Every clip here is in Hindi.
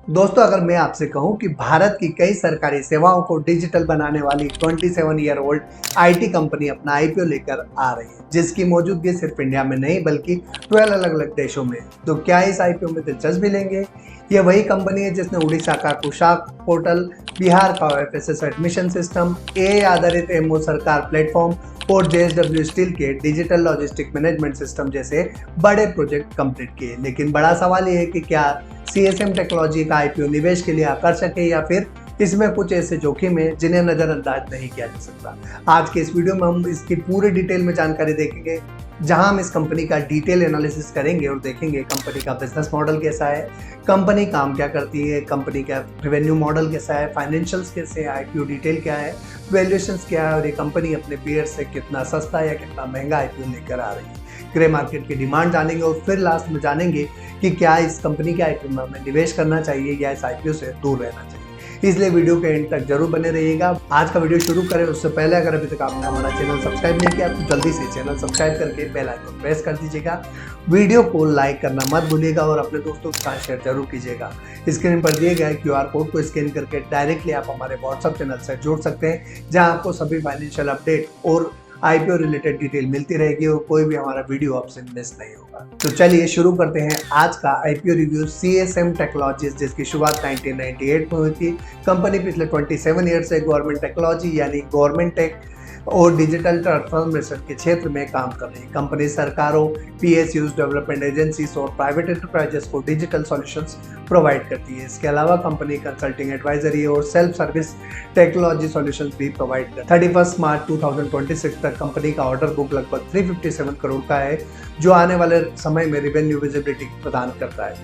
दोस्तों, अगर मैं आपसे कहूं कि भारत की कई सरकारी सेवाओं को डिजिटल बनाने वाली 27 ईयर ओल्ड आईटी कंपनी अपना आईपीओ लेकर आ रही है, जिसकी मौजूदगी सिर्फ इंडिया में नहीं बल्कि 12 अलग अलग देशों में है। तो क्या इस आईपीओ में दिलचस्पी लेंगे? ये वही कंपनी है जिसने उड़ीसा का कुशाक पोर्टल, बिहार का ओएफएसएस एडमिशन सिस्टम, एआई आधारित एमओ सरकार प्लेटफॉर्म और जेएसडब्ल्यू स्टील के डिजिटल लॉजिस्टिक मैनेजमेंट सिस्टम जैसे बड़े प्रोजेक्ट कंप्लीट किए। लेकिन बड़ा सवाल ये है कि क्या सीएसएम टेक्नोलॉजी का आईपीओ निवेश के लिए आकर्षक है या फिर इसमें कुछ ऐसे जोखिम है जिन्हें नजरअंदाज नहीं किया जा सकता। आज के इस वीडियो में हम इसकी पूरी डिटेल में जानकारी देखेंगे, जहां हम इस कंपनी का डिटेल एनालिसिस करेंगे और देखेंगे कंपनी का बिजनेस मॉडल कैसा है, कंपनी काम क्या करती है, कंपनी का रेवेन्यू मॉडल कैसा है, फाइनेंशियल्स कैसे हैं, आईपीओ डिटेल क्या है, वैल्यूएशंस क्या है और ये कंपनी अपने पीयर से कितना सस्ता या कितना महंगा आईपीओ लेकर आ रही है। ग्रे मार्केट की डिमांड जानेंगे और फिर लास्ट में जानेंगे कि क्या इस कंपनी के आईपीओ में हमें निवेश करना चाहिए या इस आईपीओ से दूर रहना चाहिए। इसलिए वीडियो के एंड तक जरूर बने रहिएगा। आज का वीडियो शुरू करें उससे पहले अगर अभी तक आपने हमारा चैनल सब्सक्राइब नहीं किया तो जल्दी से चैनल सब्सक्राइब करके बेल आइकन प्रेस कर दीजिएगा। वीडियो को लाइक करना मत भूलिएगा और अपने दोस्तों के साथ शेयर जरूर कीजिएगा। स्क्रीन पर दिए गए क्यूआर कोड को स्कैन करके डायरेक्टली आप हमारे व्हाट्सएप चैनल से जुड़ सकते हैं, जहां आपको सभी फाइनेंशियल अपडेट और आईपीओ रिलेटेड डिटेल मिलती रहेगी और कोई भी हमारा वीडियो आपसे मिस नहीं होगा। तो चलिए शुरू करते हैं आज का आईपीओ रिव्यू सीएसएम टेक्नोलॉजीज, जिसकी शुरुआत 1998 में हुई थी। कंपनी पिछले 27 ईयर से गवर्नमेंट टेक्नोलॉजी यानी गवर्नमेंट टेक और डिजिटल ट्रांसफॉर्मेशन के क्षेत्र में काम कर रही है। कंपनी सरकारों, पीएसयूज, डेवलपमेंट एजेंसीज और प्राइवेट एंटरप्राइजेस को डिजिटल सॉल्यूशंस प्रोवाइड करती है। इसके अलावा कंपनी कंसल्टिंग, एडवाइजरी और सेल्फ सर्विस टेक्नोलॉजी सॉल्यूशंस भी प्रोवाइड करती है। 31 मार्च 2026 तक कंपनी का ऑर्डर बुक लगभग 357 करोड़ का है, जो आने वाले समय में रेवेन्यू विजिबिलिटी प्रदान करता है।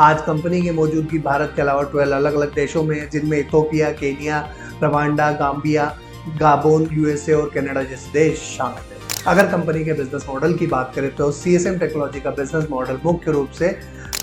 आज कंपनी की मौजूदगी भारत के अलावा 12 अलग अलग देशों में है, जिनमें इथोपिया, केनिया, रवांडा, गाम्बिया, गाबोन, यूएसए और कनाडा जैसे देश शामिल है। अगर कंपनी के बिजनेस मॉडल की बात करें तो सीएसएम टेक्नोलॉजी का बिजनेस मॉडल मुख्य रूप से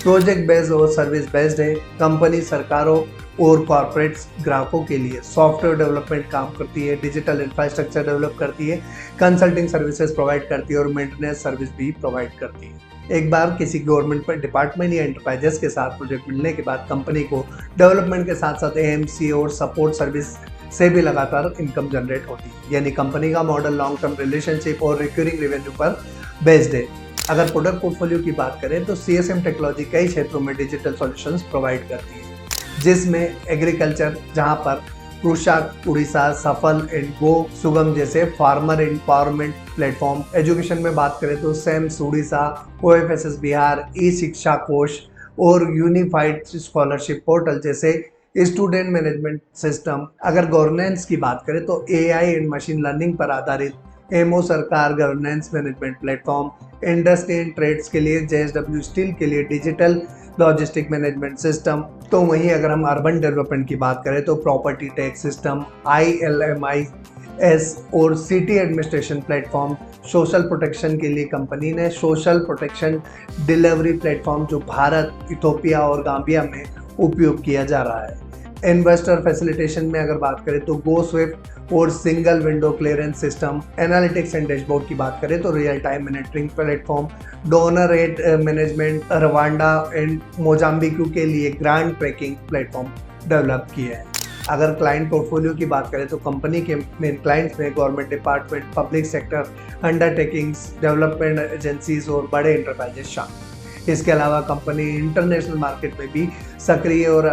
प्रोजेक्ट बेस्ड और सर्विस बेस्ड है। कंपनी सरकारों और कॉर्पोरेट ग्राहकों के लिए सॉफ्टवेयर डेवलपमेंट काम करती है, डिजिटल इंफ्रास्ट्रक्चर डेवलप करती है, कंसल्टिंग सर्विसेज प्रोवाइड करती है और मेंटेनेंस सर्विस भी प्रोवाइड करती है। एक बार किसी गवर्नमेंट डिपार्टमेंट या एंटरप्राइजेस के साथ प्रोजेक्ट मिलने के बाद कंपनी को डेवलपमेंट के साथ साथ एएमसी और सपोर्ट सर्विस से भी लगातार इनकम जनरेट होती है। यानी कंपनी का मॉडल लॉन्ग टर्म रिलेशनशिप और रिकरिंग रेवेन्यू पर बेस्ड है। अगर प्रोडक्ट पोर्टफोलियो की बात करें तो सीएसएम टेक्नोलॉजी कई क्षेत्रों में डिजिटल सॉल्यूशंस प्रोवाइड करती है, जिसमें एग्रीकल्चर, जहां पर कृषक, उड़ीसा, सफल एंड गो सुगम जैसे फार्मर एम्पावरमेंट प्लेटफॉर्म। एजुकेशन में बात करें तो सेम्स उड़ीसा, ओएफएसएस बिहार, ई शिक्षा कोष और यूनिफाइड स्कॉलरशिप पोर्टल जैसे स्टूडेंट मैनेजमेंट सिस्टम। अगर गवर्नेंस की बात करें तो एआई एंड मशीन लर्निंग पर आधारित Mo Sarkar governance management platform, industry and trades के लिए जेएसडब्ल्यू स्टील के लिए डिजिटल लॉजिस्टिक मैनेजमेंट सिस्टम। तो वहीं अगर हम अर्बन डेवलपमेंट की बात करें तो प्रॉपर्टी टैक्स सिस्टम, ILMIS और city administration platform. Social protection के लिए कंपनी ने सोशल प्रोटेक्शन डिलीवरी प्लेटफॉर्म, जो भारत, इथोपिया और गाम्बिया में उपयोग किया जा रहा है। इन्वेस्टर फैसिलिटेशन में अगर बात करें तो गो स्विफ्ट और single window clearance system. Analytics and dashboard की बात करें तो real time monitoring platform, donor rate management, Rwanda and Mozambique के लिए ग्रांट ट्रैकिंग प्लेटफॉर्म डेवलप किए हैं। अगर क्लाइंट पोर्टफोलियो की बात करें तो कंपनी के मेन क्लाइंट्स में government department, public sector undertakings, development agencies और बड़े एंटरप्राइजेस शामिल। इसके अलावा कंपनी इंटरनेशनल मार्केट में भी सक्रिय और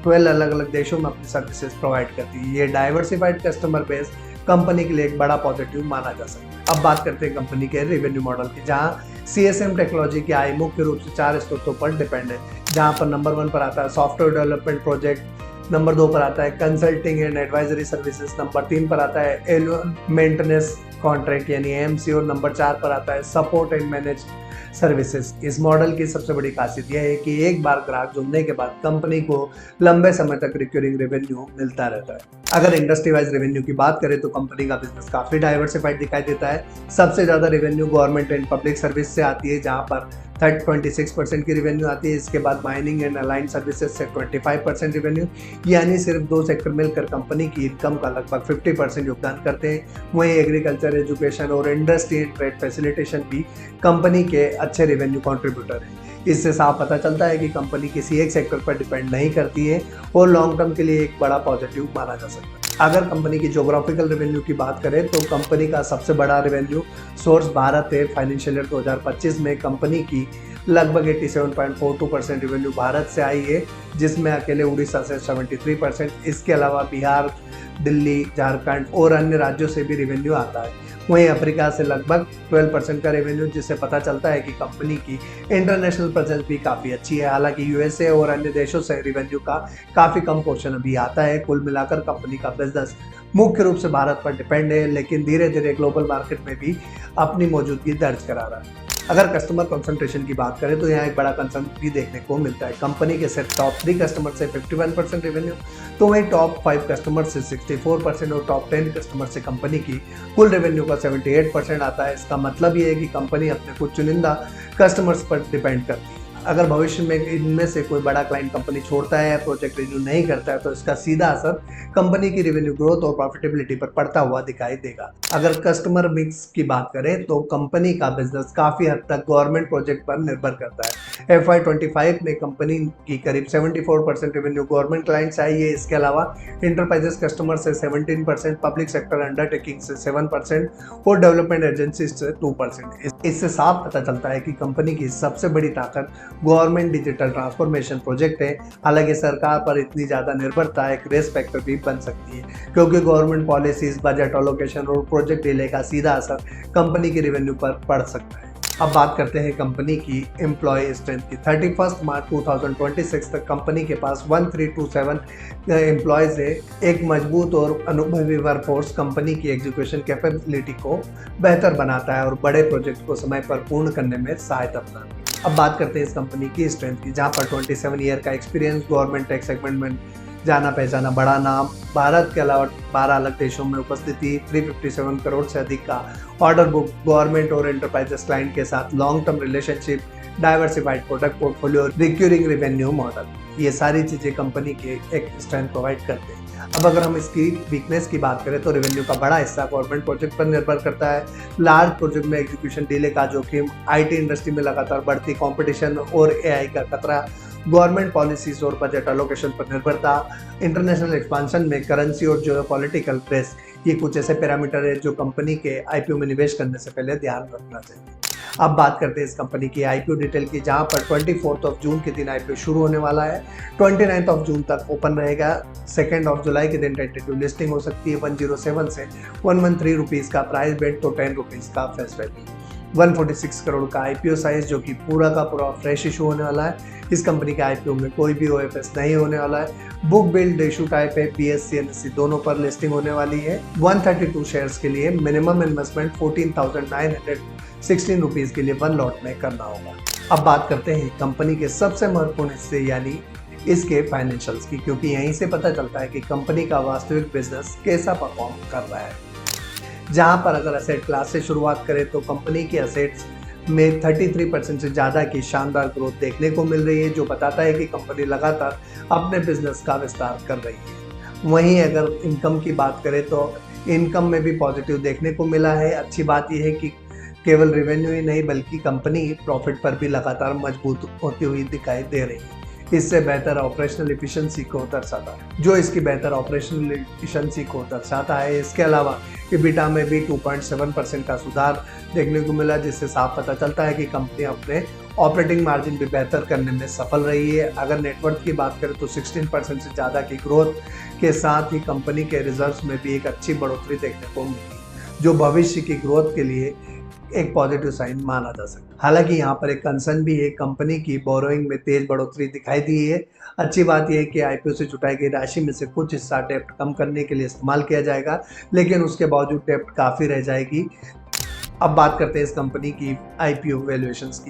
12 अलग अलग देशों में अपनी सर्विसेज प्रोवाइड करती है। ये डाइवर्सिफाइड कस्टमर बेस कंपनी के लिए एक बड़ा पॉजिटिव माना जा सकता है। अब बात करते हैं कंपनी के रेवेन्यू मॉडल की, जहां सीएसएम टेक्नोलॉजी की आय मुख्य रूप से 4 स्रोतों पर डिपेंड है। जहां पर नंबर 1 पर आता है सॉफ्टवेयर डेवलपमेंट प्रोजेक्ट, नंबर 2 पर आता है consulting and advisory services, number 3 पर आता है एनुअल मेंटेनेंस कॉन्ट्रैक्ट यानी एएमसी और नंबर 4 पर आता है सपोर्ट एंड मैनेज सर्विसेज। इस मॉडल की सबसे बड़ी खासियत यह है कि एक बार ग्राहक जुड़ने के बाद कंपनी को लंबे समय तक रिकरिंग रेवेन्यू मिलता रहता है। अगर इंडस्ट्री वाइज रेवेन्यू की बात करें तो कंपनी का बिजनेस काफी डाइवर्सिफाइड दिखाई देता है। सबसे ज्यादा revenue government and public service से आती है, जहां पर 26% की रेवेन्यू आती है। इसके बाद माइनिंग एंड अलाइंड सर्विसेज से 25% रेवेन्यू, यानी सिर्फ 2 सेक्टर मिलकर कंपनी की इनकम का लगभग 50% योगदान करते हैं। वहीं एग्रीकल्चर, एजुकेशन और इंडस्ट्री एंड ट्रेड फैसिलिटेशन भी कंपनी के अच्छे रेवेन्यू कंट्रीब्यूटर हैं। इससे साफ पता चलता है कि कंपनी किसी एक सेक्टर पर डिपेंड नहीं करती है और लॉन्ग टर्म के लिए एक बड़ा पॉजिटिव माना जा सकता है। अगर कंपनी की ज्योग्राफिकल रेवेन्यू की बात करें तो कंपनी का सबसे बड़ा रेवेन्यू सोर्स भारत है। फाइनेंशियल ईयर 2025 में कंपनी की लगभग 87.42% रेवेन्यू भारत से आई है, जिसमें अकेले उड़ीसा से 73%, इसके अलावा बिहार, दिल्ली, झारखंड और अन्य राज्यों से भी रेवेन्यू आता है। वहीं अफ्रीका से लगभग 12% का रेवेन्यू, जिससे पता चलता है कि कंपनी की इंटरनेशनल प्रेजेंस भी काफ़ी अच्छी है। हालांकि यूएसए और अन्य देशों से रेवेन्यू का काफ़ी कम पोर्शन अभी आता है। कुल मिलाकर कंपनी का बिजनेस मुख्य रूप से भारत पर डिपेंड है, लेकिन धीरे धीरे ग्लोबल मार्केट में भी अपनी मौजूदगी दर्ज करा रहा है। अगर कस्टमर कंसंट्रेशन की बात करें तो यहाँ एक बड़ा कंसर्न भी देखने को मिलता है। कंपनी के सिर्फ टॉप 3 कस्टमर से 51% रेवेन्यू, तो वहीं टॉप 5 कस्टमर से 64% और टॉप 10 कस्टमर से कंपनी की कुल रेवेन्यू का 78% आता है। इसका मतलब ये है कि कंपनी अपने कुछ चुनिंदा कस्टमर्स पर डिपेंड करती है। अगर भविष्य में इनमें से कोई बड़ा क्लाइंट कंपनी छोड़ता है या प्रोजेक्ट रिन्यू नहीं करता है तो इसका सीधा असर कंपनी की रेवेन्यू ग्रोथ और प्रॉफिटेबिलिटी पर पड़ता हुआ दिखाई देगा। अगर कस्टमर मिक्स की बात करें तो कंपनी का बिजनेस काफ़ी हद तक गवर्नमेंट प्रोजेक्ट पर निर्भर करता है। FY25 में कंपनी की करीब 74% रेवेन्यू गवर्नमेंट क्लाइंट से आई है। इसके अलावा इंटरप्राइजेस कस्टमर से 17%, पब्लिक सेक्टर अंडरटेकिंग से 7% और डेवलपमेंट एजेंसी से 2%। इससे साफ पता चलता है कि कंपनी की सबसे बड़ी ताकत गवर्नमेंट डिजिटल ट्रांसफॉर्मेशन प्रोजेक्ट है। हालांकि सरकार पर इतनी ज़्यादा निर्भरता एक रिस्क फैक्टर भी बन सकती है, क्योंकि गवर्नमेंट पॉलिसीज, बजट एलोकेशन और प्रोजेक्ट डिले का सीधा असर कंपनी की रेवेन्यू पर पड़ सकता है। अब बात करते हैं कंपनी की एम्प्लॉय स्ट्रेंथ की। 31 मार्च 2026 तक कंपनी के पास 1327 एम्प्लॉयज़ है। एक मजबूत और अनुभवी वर्कफोर्स कंपनी की एग्जीक्यूशन कैपेबिलिटी को बेहतर बनाता है और बड़े प्रोजेक्ट को समय पर पूर्ण करने में सहायता प्रदान करता है। अब बात करते हैं इस कंपनी की स्ट्रेंथ की, जहां पर 27 ईयर का एक्सपीरियंस, गवर्नमेंट टेक सेगमेंट में जाना पहचाना बड़ा नाम, भारत के अलावा 12 अलग देशों में उपस्थिति, 357 करोड़ से अधिक का ऑर्डर बुक, गवर्नमेंट और एंटरप्राइजेस क्लाइंट के साथ long term relationship, diversified product portfolio, recurring revenue model, ये सारी चीज़ें कंपनी के एक स्ट्रेंथ प्रोवाइड करते हैं। अब अगर हम इसकी वीकनेस की बात करें तो रेवेन्यू का बड़ा हिस्सा गवर्नमेंट प्रोजेक्ट पर निर्भर करता है। लार्ज प्रोजेक्ट में एग्जीक्यूशन डिले का जोखिम, आईटी इंडस्ट्री में लगातार बढ़ती कंपटीशन और एआई का खतरा, गवर्नमेंट पॉलिसीज और बजट एलोकेशन पर निर्भरता, इंटरनेशनल एक्सपांशन में करेंसी और जियोपॉलिटिकल रिस्क, ये कुछ ऐसे पैरामीटर है जो कंपनी के आईपीओ में निवेश करने से पहले ध्यान रखना चाहिए। अब बात करते हैं इस कंपनी की आईपीओ डिटेल की, जहां पर 24 जून के दिन आईपीओ शुरू होने वाला है। 29 जून तक ओपन रहेगा। 2 जुलाई के दिन टेंटेटिव लिस्टिंग हो सकती है। 107 से 113 रुपीज़ का प्राइस बेट तो 10 रुपीज़ का फेस वैल्यू। 146 करोड़ का आईपीओ साइज, जो कि पूरा का पूरा फ्रेश इशू होने वाला है। इस कंपनी के आईपीओ में कोई भी ओएफएस नहीं होने वाला है। बुक बिल्ड इशू टाइप है, बीएससी एनएससी दोनों पर लिस्टिंग होने वाली है। 132 शेयर्स के लिए मिनिमम इन्वेस्टमेंट 14,916 रुपीज़ के लिए 1 लॉट में करना होगा। अब बात करते हैं कंपनी के सबसे महत्वपूर्ण हिस्से यानी इसके फाइनेंशियल्स की, क्योंकि यहीं से पता चलता है कि कंपनी का वास्तविक बिजनेस कैसा परफॉर्म कर रहा है। जहां पर अगर एसेट क्लास से शुरुआत करें तो कंपनी के एसेट्स में 33% से ज़्यादा की शानदार ग्रोथ देखने को मिल रही है, जो बताता है कि कंपनी लगातार अपने बिजनेस का विस्तार कर रही है। वहीं अगर इनकम की बात करें तो इनकम में भी पॉजिटिव देखने को मिला है। अच्छी बात यह है कि केवल रेवेन्यू ही नहीं बल्कि कंपनी प्रॉफिट पर भी लगातार मजबूत होती हुई दिखाई दे रही है। इससे बेहतर ऑपरेशनल एफिशिएंसी को दर्शाता है, जो इसकी बेहतर ऑपरेशनल एफिशिएंसी को दर्शाता है। इसके अलावा EBITDA में भी 2.7% का सुधार देखने को मिला, जिससे साफ पता चलता है कि कंपनी अपने ऑपरेटिंग मार्जिन भी बेहतर करने में सफल रही है। अगर नेटवर्थ की बात करें तो 16% से ज़्यादा की ग्रोथ के साथ ही कंपनी के रिजर्व्स में भी एक अच्छी बढ़ोतरी देखने को मिली, जो भविष्य की ग्रोथ के लिए एक पॉजिटिव साइन माना जा सकता है। हालांकि यहाँ पर एक कंसर्न भी है, कंपनी की बोरोइंग में तेज बढ़ोतरी दिखाई दी है। अच्छी बात यह है कि आईपीओ से जुटाई गई राशि में से कुछ हिस्सा डेप्ट कम करने के लिए इस्तेमाल किया जाएगा, लेकिन उसके बावजूद डेप्ट काफ़ी रह जाएगी। अब बात करते हैं इस कंपनी की आईपीओ वैल्यूएशंस की।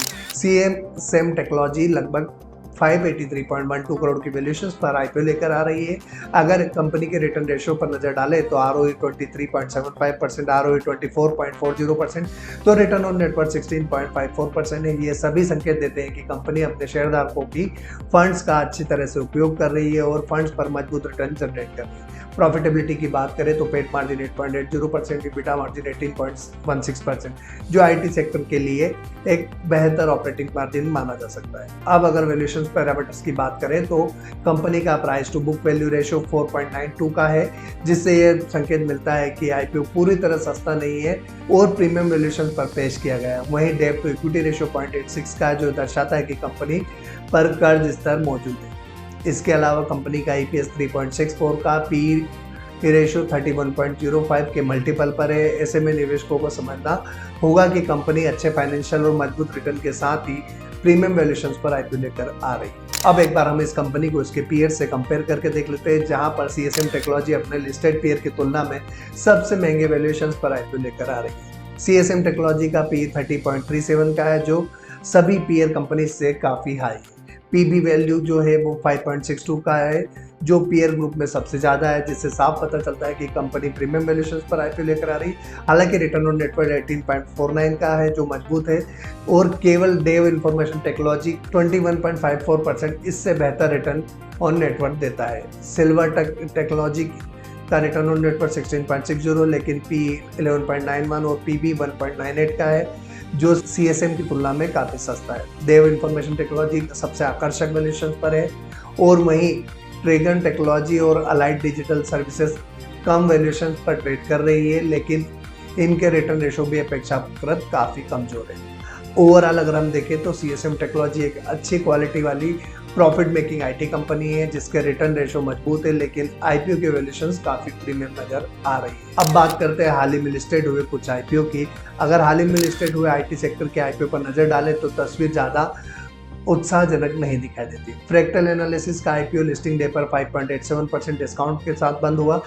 सेम टेक्नोलॉजी लगभग 583.12 करोड़ की वैल्यूएशंस पर आईपीओ लेकर आ रही है। अगर कंपनी के रिटर्न रेशियो पर नजर डालें तो ROE 23.75%, ROE 24.40%, तो रिटर्न ऑन नेटवर्थ 16.54% है। ये सभी संकेत देते हैं कि कंपनी अपने शेयरधारकों की फंड्स का अच्छी तरह से उपयोग कर रही है और फंड्स पर मजबूत रिटर्न जनरेट कर रही है। प्रॉफिटेबिलिटी की बात करें तो पेट मार्जिन 8.80%, EBITDA मार्जिन 18.16%, जो आईटी सेक्टर के लिए एक बेहतर ऑपरेटिंग मार्जिन माना जा सकता है। अब अगर वैल्यूएशन पैरामीटर्स की बात करें तो कंपनी का price to book value ratio 4.92 का है, जिससे ये संकेत मिलता है कि आईपीओ पूरी तरह सस्ता नहीं है और प्रीमियम वैल्यूएशन पर पेश किया गया है। वहीं डेट टू इक्विटी रेशियो 0.86 का है, जो दर्शाता है कि कंपनी पर कर्ज स्तर मौजूद है। इसके अलावा कंपनी का ईपीएस 3.64 का, पी रेशियो 31.05 के मल्टीपल पर है। ऐसे में निवेशकों को समझना होगा कि कंपनी अच्छे फाइनेंशियल और मजबूत रिटर्न के साथ ही प्रीमियम वैल्यूएशंस पर आईपीओ लेकर आ रही है। अब एक बार हम इस कंपनी को इसके पीयर से कंपेयर करके देख लेते हैं, जहां पर सीएसएम टेक्नोलॉजी अपने लिस्टेड पीयर की तुलना में सबसे महंगे वैल्यूएशंस पर आईपीओ लेकर आ रही है। सीएसएम टेक्नोलॉजी का पी 30.37 का है, जो सभी पीयर कंपनी से काफ़ी हाई है। पीबी वैल्यू जो है वो 5.62 का है, जो पीयर ग्रुप में सबसे ज़्यादा है, जिससे साफ पता चलता है कि कंपनी प्रीमियम वैल्यूएशंस पर आईपीओ लेकर आ रही है। हालांकि रिटर्न ऑन नेटवर्थ 18.49 का है, जो मजबूत है, और केवल डेव इंफॉर्मेशन टेक्नोलॉजी 21.54% इससे बेहतर रिटर्न ऑन नेटवर्थ देता है। सिल्वर टेक्नोलॉजी का रिटर्न ऑन नेटवर्थ 16.60, लेकिन पी 11.91 और पीबी 1.98 का है, जो सीएसएम की तुलना में काफ़ी सस्ता है। देव इंफॉर्मेशन टेक्नोलॉजी सबसे आकर्षक वैल्यूएशन पर है, और वहीं ट्रेगन टेक्नोलॉजी और अलाइड डिजिटल सर्विसेज कम वैल्यूएशन पर ट्रेड कर रही है, लेकिन इनके रिटर्न रेशो भी अपेक्षाकृत काफ़ी कमज़ोर है। ओवरऑल अगर हम देखें तो सीएसएम टेक्नोलॉजी एक अच्छी क्वालिटी वाली प्रॉफिट मेकिंग आईटी कंपनी है, जिसके रिटर्न रेशो मजबूत है, लेकिन आईपीओ के वैल्यूएशंस काफ़ी प्रीमियम नज़र आ रही है। अब बात करते हैं हाल ही में लिस्टेड हुए कुछ आईपीओ की। अगर हाल ही में लिस्टेड हुए आईटी सेक्टर के आईपीओ पर नज़र डालें तो तस्वीर ज़्यादा उत्साहजनक नहीं दिखाई देती। फ्रैक्टल एनालिसिस का आईपीओ लिस्टिंग डे पर 5.87% डिस्काउंट के साथ बंद हुआ।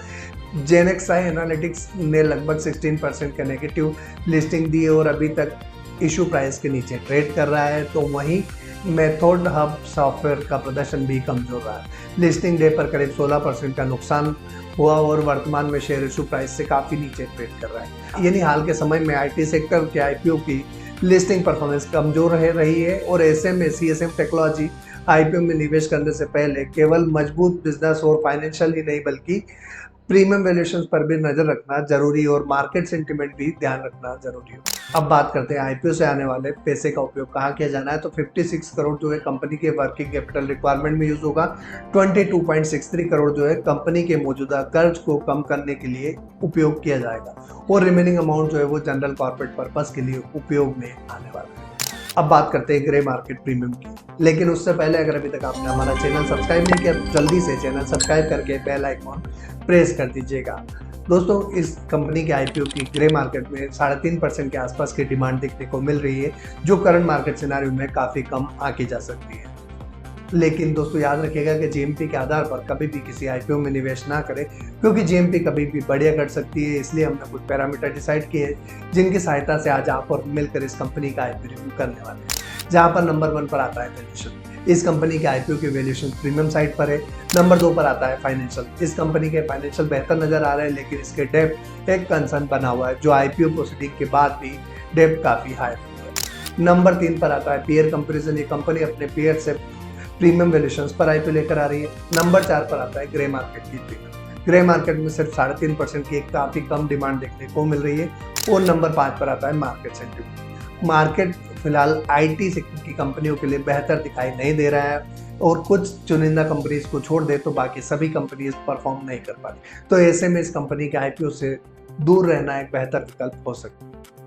जेनेक्साई एनालिटिक्स ने लगभग 16% का नेगेटिव लिस्टिंग दी और अभी तक इशू प्राइस के नीचे ट्रेड कर रहा है। तो वहीं मेथड हब सॉफ्टवेयर का प्रदर्शन भी कमजोर रहा है। लिस्टिंग डे पर करीब 16% का नुकसान हुआ और वर्तमान में शेयर इशू प्राइस से काफ़ी नीचे ट्रेड कर रहा है। यानी हाल के समय में आईटी सेक्टर के आईपीओ की लिस्टिंग परफॉर्मेंस कमजोर रही है, और ऐसे में सीएसएम टेक्नोलॉजी आईपीओ में निवेश करने से पहले केवल मजबूत बिजनेस और फाइनेंशियल ही नहीं बल्कि प्रीमियम वैल्यूएशंस पर भी नजर रखना जरूरी और मार्केट सेंटिमेंट भी ध्यान रखना जरूरी हो। अब बात करते हैं आईपीओ से आने वाले पैसे का उपयोग कहाँ किया जाना है। तो 56 करोड़ जो है कंपनी के वर्किंग कैपिटल रिक्वायरमेंट में यूज होगा। 22.63 करोड़ जो है कंपनी के मौजूदा कर्ज को कम करने के लिए उपयोग किया जाएगा, और रिमेनिंग अमाउंट जो है वो जनरल कॉर्पोरेट पर्पस के लिए उपयोग में आने वाला है। अब बात करते हैं ग्रे मार्केट प्रीमियम की, लेकिन उससे पहले अगर अभी तक आपने हमारा चैनल सब्सक्राइब नहीं किया तो जल्दी से चैनल सब्सक्राइब करके बेल आइकॉन प्रेस कर दीजिएगा। दोस्तों, इस कंपनी के आईपीओ की ग्रे मार्केट में 3.5% के आसपास की डिमांड देखने को मिल रही है, जो करंट मार्केट सिनेरियो में काफ़ी कम आकी जा सकती है। लेकिन दोस्तों याद रखिएगा कि जीएमपी के आधार पर कभी भी किसी आईपीओ में निवेश ना करें, क्योंकि जीएमपी कभी भी बढ़िया घट सकती है। इसलिए हमने कुछ पैरामीटर डिसाइड किए जिनकी सहायता से आज आप और मिलकर इस कंपनी का आईपीओ रिव्यू करने वाले हैं। जहां पर नंबर 1 पर आता है वैल्यूएशन। इस कंपनी के आईपीओ की वैल्यूएशन प्रीमियम साइड पर है। नंबर 2 पर आता है फाइनेंशियल। इस कंपनी के फाइनेंशियल बेहतर नजर आ रहे हैं, लेकिन इसके डेब्ट एक कंसर्न बना हुआ है, जो आईपीओ प्रोसीडिंग के बाद भी डेब्ट काफ़ी हाई है। नंबर 3 पर आता है पीयर कंपेरिजन। ये कंपनी अपने पीयर से प्रीमियम वैल्यूएशंस पर आईपीओ लेकर आ रही है। नंबर 4 पर आता है ग्रे मार्केट की प्रीमियम। ग्रे मार्केट में सिर्फ 3.5% की काफ़ी कम डिमांड देखने को मिल रही है। और नंबर 5 पर आता है मार्केट सेंटिमेंट। मार्केट फिलहाल आईटी सेक्टर की कंपनियों के लिए बेहतर दिखाई नहीं दे रहा है, और कुछ चुनिंदा कंपनीज को छोड़ दे तो बाकी सभी कंपनीज परफॉर्म नहीं कर पाती। तो ऐसे में इस कंपनी के आईपीओ से दूर रहना एक बेहतर विकल्प हो सकता है।